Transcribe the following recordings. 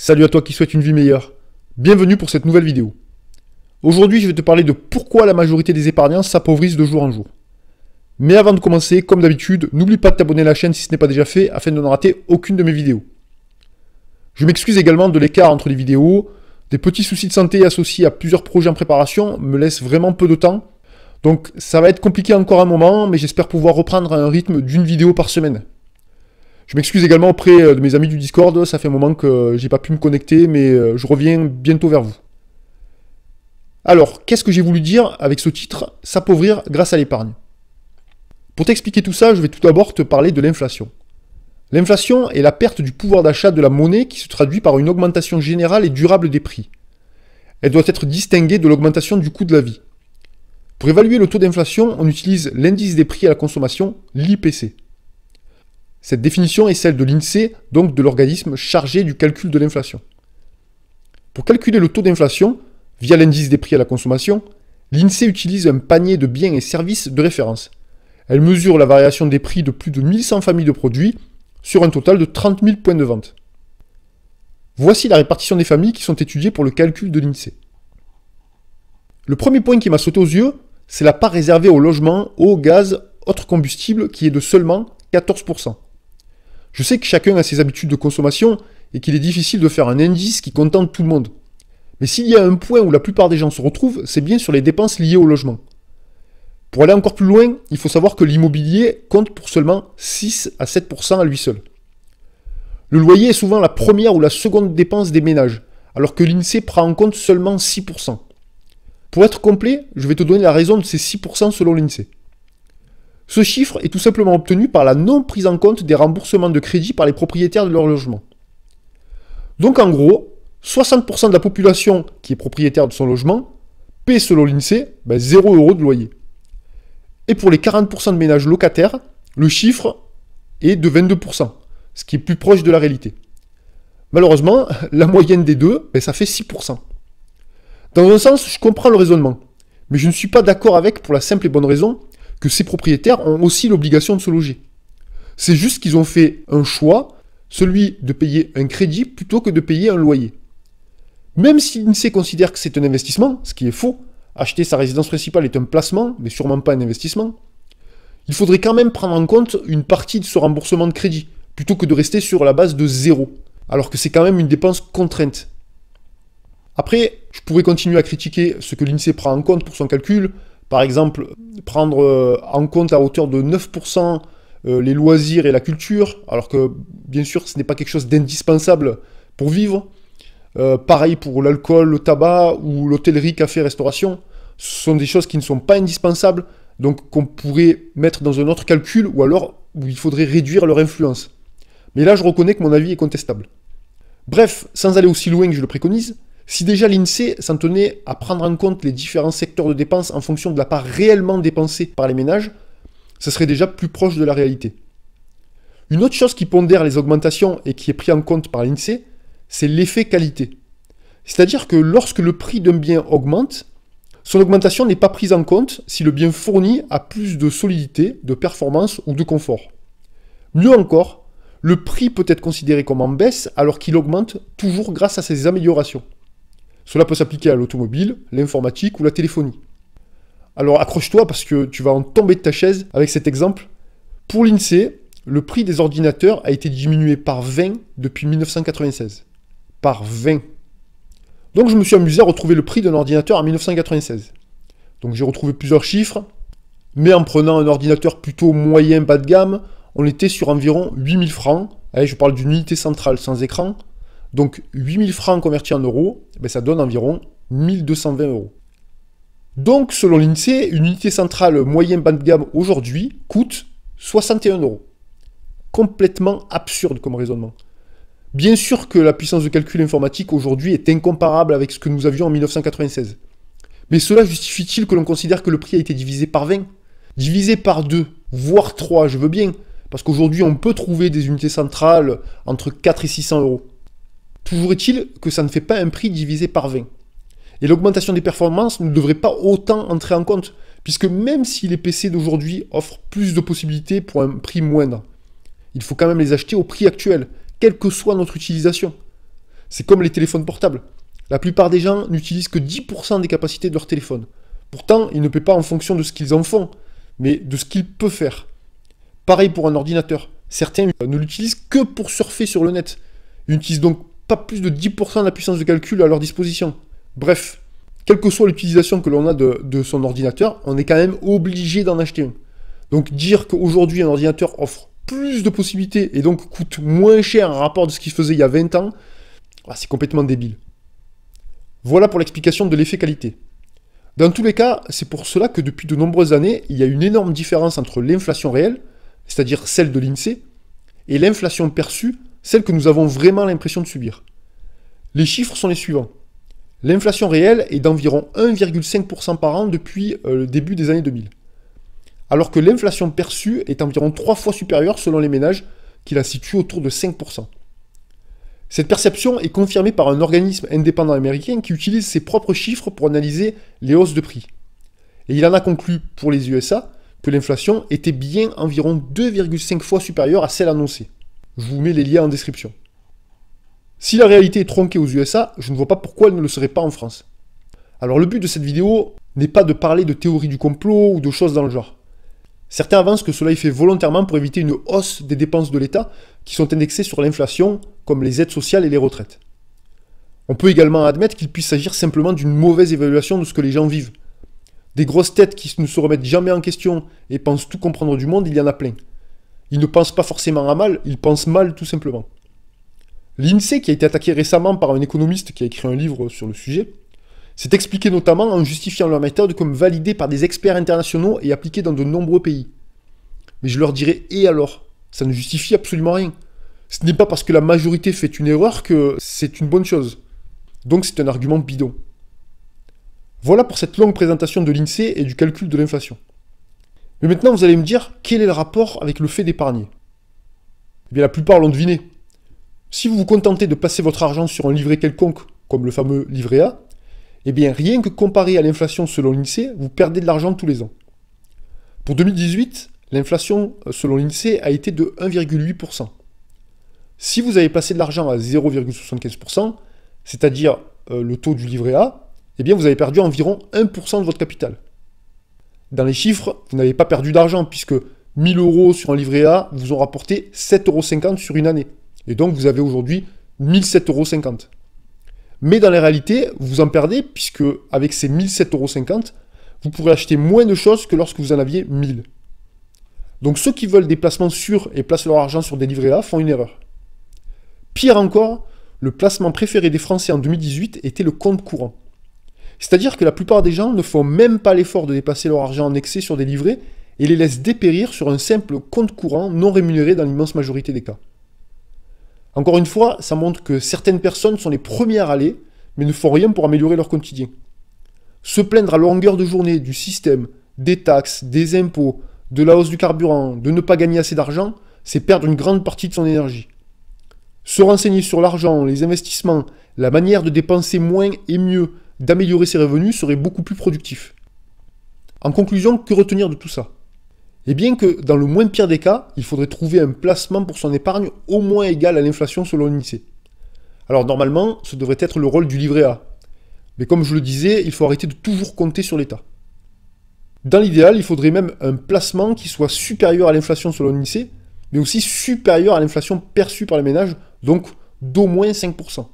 Salut à toi qui souhaite une vie meilleure. Bienvenue pour cette nouvelle vidéo. Aujourd'hui, je vais te parler de pourquoi la majorité des épargnants s'appauvrissent de jour en jour. Mais avant de commencer, comme d'habitude, n'oublie pas de t'abonner à la chaîne si ce n'est pas déjà fait afin de ne rater aucune de mes vidéos. Je m'excuse également de l'écart entre les vidéos. Des petits soucis de santé associés à plusieurs projets en préparation me laissent vraiment peu de temps. Donc ça va être compliqué encore un moment, mais j'espère pouvoir reprendre un rythme d'une vidéo par semaine. Je m'excuse également auprès de mes amis du Discord, ça fait un moment que j'ai pas pu me connecter, mais je reviens bientôt vers vous. Alors, qu'est-ce que j'ai voulu dire avec ce titre « S'appauvrir grâce à l'épargne ». Pour t'expliquer tout ça, je vais tout d'abord te parler de l'inflation. L'inflation est la perte du pouvoir d'achat de la monnaie qui se traduit par une augmentation générale et durable des prix. Elle doit être distinguée de l'augmentation du coût de la vie. Pour évaluer le taux d'inflation, on utilise l'indice des prix à la consommation, l'IPC. Cette définition est celle de l'INSEE, donc de l'organisme chargé du calcul de l'inflation. Pour calculer le taux d'inflation, via l'indice des prix à la consommation, l'INSEE utilise un panier de biens et services de référence. Elle mesure la variation des prix de plus de 1100 familles de produits sur un total de 30 000 points de vente. Voici la répartition des familles qui sont étudiées pour le calcul de l'INSEE. Le premier point qui m'a sauté aux yeux, c'est la part réservée au logement, eau, gaz, autres combustibles qui est de seulement 14%. Je sais que chacun a ses habitudes de consommation et qu'il est difficile de faire un indice qui contente tout le monde. Mais s'il y a un point où la plupart des gens se retrouvent, c'est bien sur les dépenses liées au logement. Pour aller encore plus loin, il faut savoir que l'immobilier compte pour seulement 6 à 7% à lui seul. Le loyer est souvent la première ou la seconde dépense des ménages, alors que l'INSEE prend en compte seulement 6%. Pour être complet, je vais te donner la raison de ces 6% selon l'INSEE. Ce chiffre est tout simplement obtenu par la non prise en compte des remboursements de crédit par les propriétaires de leur logement. Donc en gros, 60% de la population qui est propriétaire de son logement paie selon l'INSEE 0 € de loyer. Et pour les 40% de ménages locataires, le chiffre est de 22%, ce qui est plus proche de la réalité. Malheureusement, la moyenne des deux, ça fait 6%. Dans un sens, je comprends le raisonnement, mais je ne suis pas d'accord avec pour la simple et bonne raison que ces propriétaires ont aussi l'obligation de se loger. C'est juste qu'ils ont fait un choix, celui de payer un crédit plutôt que de payer un loyer. Même si l'INSEE considère que c'est un investissement, ce qui est faux, acheter sa résidence principale est un placement, mais sûrement pas un investissement, il faudrait quand même prendre en compte une partie de ce remboursement de crédit, plutôt que de rester sur la base de 0, alors que c'est quand même une dépense contrainte. Après, je pourrais continuer à critiquer ce que l'INSEE prend en compte pour son calcul, par exemple, prendre en compte à hauteur de 9% les loisirs et la culture, alors que, bien sûr, ce n'est pas quelque chose d'indispensable pour vivre. Pareil pour l'alcool, le tabac ou l'hôtellerie, café, restauration. Ce sont des choses qui ne sont pas indispensables, donc qu'on pourrait mettre dans un autre calcul, ou alors où il faudrait réduire leur influence. Mais là, je reconnais que mon avis est contestable. Bref, sans aller aussi loin que je le préconise, si déjà l'INSEE s'en tenait à prendre en compte les différents secteurs de dépenses en fonction de la part réellement dépensée par les ménages, ce serait déjà plus proche de la réalité. Une autre chose qui pondère les augmentations et qui est pris en compte par l'INSEE, c'est l'effet qualité. C'est-à-dire que lorsque le prix d'un bien augmente, son augmentation n'est pas prise en compte si le bien fourni a plus de solidité, de performance ou de confort. Mieux encore, le prix peut être considéré comme en baisse alors qu'il augmente toujours grâce à ses améliorations. Cela peut s'appliquer à l'automobile, l'informatique ou la téléphonie. Alors accroche-toi parce que tu vas en tomber de ta chaise avec cet exemple. Pour l'INSEE, le prix des ordinateurs a été diminué par 20 depuis 1996. Par 20. Donc je me suis amusé à retrouver le prix d'un ordinateur en 1996. Donc j'ai retrouvé plusieurs chiffres, mais en prenant un ordinateur plutôt moyen bas de gamme, on était sur environ 8000 francs. Allez, je parle d'une unité centrale sans écran. Donc 8000 francs convertis en euros, ça donne environ 1220 €. Donc selon l'INSEE, une unité centrale moyen bas de gamme aujourd'hui coûte 61 €. Complètement absurde comme raisonnement. Bien sûr que la puissance de calcul informatique aujourd'hui est incomparable avec ce que nous avions en 1996. Mais cela justifie-t-il que l'on considère que le prix a été divisé par 20 ? Divisé par 2, voire 3, je veux bien, parce qu'aujourd'hui on peut trouver des unités centrales entre 4 et 600 €. Toujours est-il que ça ne fait pas un prix divisé par 20. Et l'augmentation des performances ne devrait pas autant entrer en compte, puisque même si les PC d'aujourd'hui offrent plus de possibilités pour un prix moindre, il faut quand même les acheter au prix actuel, quelle que soit notre utilisation. C'est comme les téléphones portables. La plupart des gens n'utilisent que 10% des capacités de leur téléphone. Pourtant, ils ne paient pas en fonction de ce qu'ils en font, mais de ce qu'ils peuvent faire. Pareil pour un ordinateur. Certains ne l'utilisent que pour surfer sur le net. Ils n'utilisent donc pas plus de 10% de la puissance de calcul à leur disposition. Bref, quelle que soit l'utilisation que l'on a de son ordinateur, on est quand même obligé d'en acheter un. Donc dire qu'aujourd'hui un ordinateur offre plus de possibilités et donc coûte moins cher en rapport de ce qu'il faisait il y a 20 ans, c'est complètement débile. Voilà pour l'explication de l'effet qualité. Dans tous les cas, c'est pour cela que depuis de nombreuses années, il y a une énorme différence entre l'inflation réelle, c'est-à-dire celle de l'INSEE, et l'inflation perçue, celle que nous avons vraiment l'impression de subir. Les chiffres sont les suivants. L'inflation réelle est d'environ 1,5% par an depuis le début des années 2000. Alors que l'inflation perçue est environ 3 fois supérieure selon les ménages, qui la situent autour de 5%. Cette perception est confirmée par un organisme indépendant américain qui utilise ses propres chiffres pour analyser les hausses de prix. Et il en a conclu, pour les USA, que l'inflation était bien environ 2,5 fois supérieure à celle annoncée. Je vous mets les liens en description. Si la réalité est tronquée aux USA, je ne vois pas pourquoi elle ne le serait pas en France. Alors le but de cette vidéo n'est pas de parler de théorie du complot ou de choses dans le genre. Certains avancent que cela est fait volontairement pour éviter une hausse des dépenses de l'État qui sont indexées sur l'inflation, comme les aides sociales et les retraites. On peut également admettre qu'il puisse s'agir simplement d'une mauvaise évaluation de ce que les gens vivent. Des grosses têtes qui ne se remettent jamais en question et pensent tout comprendre du monde, il y en a plein. Ils ne pensent pas forcément à mal, ils pensent mal tout simplement. L'INSEE, qui a été attaqué récemment par un économiste qui a écrit un livre sur le sujet, s'est expliqué notamment en justifiant leur méthode comme validée par des experts internationaux et appliquée dans de nombreux pays. Mais je leur dirais, et alors? Ça ne justifie absolument rien. Ce n'est pas parce que la majorité fait une erreur que c'est une bonne chose. Donc c'est un argument bidon. Voilà pour cette longue présentation de l'INSEE et du calcul de l'inflation. Mais maintenant vous allez me dire, quel est le rapport avec le fait d'épargner? Eh bien la plupart l'ont deviné. Si vous vous contentez de placer votre argent sur un livret quelconque, comme le fameux livret A, eh bien rien que comparé à l'inflation selon l'INSEE, vous perdez de l'argent tous les ans. Pour 2018, l'inflation selon l'INSEE a été de 1,8%. Si vous avez placé de l'argent à 0,75%, c'est-à-dire le taux du livret A, eh bien vous avez perdu environ 1% de votre capital. Dans les chiffres, vous n'avez pas perdu d'argent, puisque 1000 € sur un livret A vous ont rapporté 7,50 € sur une année. Et donc vous avez aujourd'hui 1007,50 €. Mais dans la réalité, vous en perdez, puisque avec ces 1007,50 €, vous pourrez acheter moins de choses que lorsque vous en aviez 1000. Donc ceux qui veulent des placements sûrs et placent leur argent sur des livrets A font une erreur. Pire encore, le placement préféré des Français en 2018 était le compte courant. C'est-à-dire que la plupart des gens ne font même pas l'effort de déplacer leur argent en excès sur des livrets et les laissent dépérir sur un simple compte courant non rémunéré dans l'immense majorité des cas. Encore une fois, ça montre que certaines personnes sont les premières à aller, mais ne font rien pour améliorer leur quotidien. Se plaindre à longueur de journée du système, des taxes, des impôts, de la hausse du carburant, de ne pas gagner assez d'argent, c'est perdre une grande partie de son énergie. Se renseigner sur l'argent, les investissements, la manière de dépenser moins et mieux, d'améliorer ses revenus serait beaucoup plus productif. En conclusion, que retenir de tout ça? Eh bien que, dans le moins pire des cas, il faudrait trouver un placement pour son épargne au moins égal à l'inflation selon l'INSEE. Alors normalement, ce devrait être le rôle du livret A. Mais comme je le disais, il faut arrêter de toujours compter sur l'État. Dans l'idéal, il faudrait même un placement qui soit supérieur à l'inflation selon l'INSEE, mais aussi supérieur à l'inflation perçue par les ménages, donc d'au moins 5%.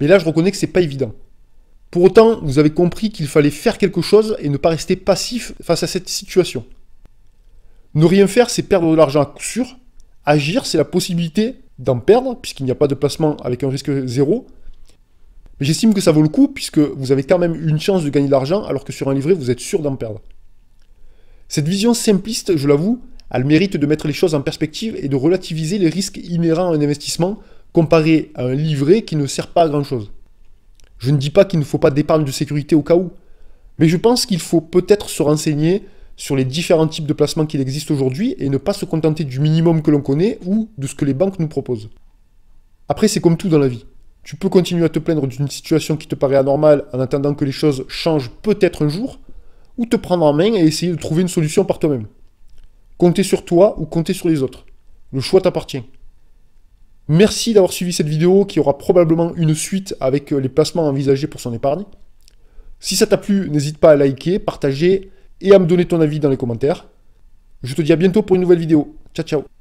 Mais là, je reconnais que c'est pas évident. Pour autant, vous avez compris qu'il fallait faire quelque chose et ne pas rester passif face à cette situation. Ne rien faire, c'est perdre de l'argent à coup sûr. Agir, c'est la possibilité d'en perdre, puisqu'il n'y a pas de placement avec un risque zéro. Mais j'estime que ça vaut le coup, puisque vous avez quand même une chance de gagner de l'argent, alors que sur un livret, vous êtes sûr d'en perdre. Cette vision simpliste, je l'avoue, a le mérite de mettre les choses en perspective et de relativiser les risques inhérents à un investissement, comparé à un livret qui ne sert pas à grand-chose. Je ne dis pas qu'il ne faut pas d'épargne de sécurité au cas où, mais je pense qu'il faut peut-être se renseigner sur les différents types de placements qu'il existe aujourd'hui et ne pas se contenter du minimum que l'on connaît ou de ce que les banques nous proposent. Après, c'est comme tout dans la vie. Tu peux continuer à te plaindre d'une situation qui te paraît anormale en attendant que les choses changent peut-être un jour, ou te prendre en main et essayer de trouver une solution par toi-même. Compter sur toi ou compter sur les autres. Le choix t'appartient. Merci d'avoir suivi cette vidéo qui aura probablement une suite avec les placements envisagés pour son épargne. Si ça t'a plu, n'hésite pas à liker, partager et à me donner ton avis dans les commentaires. Je te dis à bientôt pour une nouvelle vidéo. Ciao, ciao.